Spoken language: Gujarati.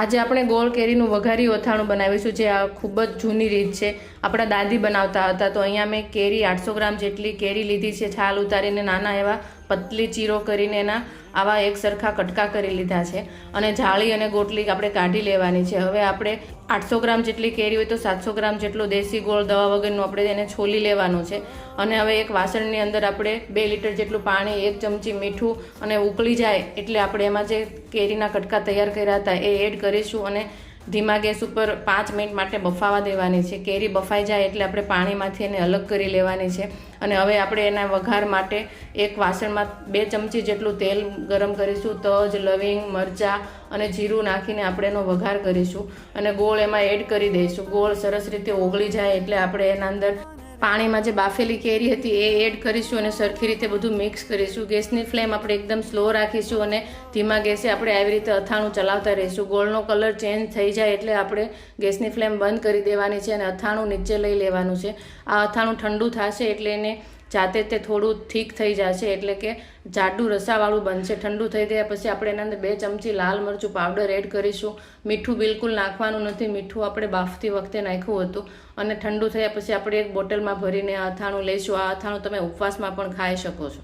આજે આપણે ગોળ કેરીનું વઘાર્યું અથાણું બનાવીશું, જે આ ખૂબ જ જૂની રીત છે. આપણા દાદી બનાવતા હતા. તો અહીંયા મેં કેરી 800 ગ્રામ જેટલી કેરી લીધી છે. છાલ ઉતારીને નાના એવા પતલી ચીરો કરીને એના આવા એક સરખા કટકા કરી લીધા છે અને જાળી અને ગોટલી આપણે કાઢી લેવાની છે. હવે આપણે 800 ગ્રામ જેટલી કેરી હોય તો 700 ગ્રામ જેટલો દેશી ગોળ દવા વગરનું આપણે એને છોલી લેવાનું છે. અને હવે એક વાસણની અંદર આપણે 2 લીટર જેટલું પાણી, 1 ચમચી મીઠું અને ઉકળી જાય એટલે આપણે એમાં જે કેરીના કટકા તૈયાર કર્યા હતા એ એડ કરીશું અને ધીમા ગેસ ઉપર 5 મિનિટ માટે બફાવા દેવાની છે. કેરી બફાઈ જાય એટલે આપણે પાણીમાંથી એને અલગ કરી લેવાની છે. અને હવે આપણે એના વઘાર માટે એક વાસણમાં 2 ચમચી જેટલું તેલ ગરમ કરીશું. તજ, લવિંગ, મરચાં અને જીરું નાખીને આપણે એનો વઘાર કરીશું અને ગોળ એમાં એડ કરી દઈશું. ગોળ સરસ રીતે ઓગળી જાય એટલે આપણે એના અંદર પાણીમાં જે બાફેલી કેરી હતી એ એડ કરીશું અને સરખી રીતે બધું મિક્સ કરીશું. ગેસની ફ્લેમ આપણે એકદમ સ્લો રાખીશું અને ધીમા ગેસે આપણે આવી રીતે અથાણું ચલાવતા રહીશું. ગોળનો કલર ચેન્જ થઈ જાય એટલે આપણે ગેસની ફ્લેમ બંધ કરી દેવાની છે અને અથાણું નીચે લઈ લેવાનું છે. આ અથાણું ઠંડુ થશે એટલે એને જાતે તે થોડું ઠીક થઈ જશે, એટલે કે જાડું રસાવાળું બનશે. ઠંડુ થઈ ગયા પછી આપણે એના અંદર 2 ચમચી લાલ મરચું પાવડર એડ કરીશું. મીઠું બિલકુલ નાખવાનું નથી. મીઠું આપણે બાફતી વખતે નાખ્યું હતું. અને ઠંડુ થયા પછી આપણે એક બોટલમાં ભરીને આ અથાણું લઈશું. આ અથાણું તમે ઉપવાસમાં પણ ખાઈ શકો છો.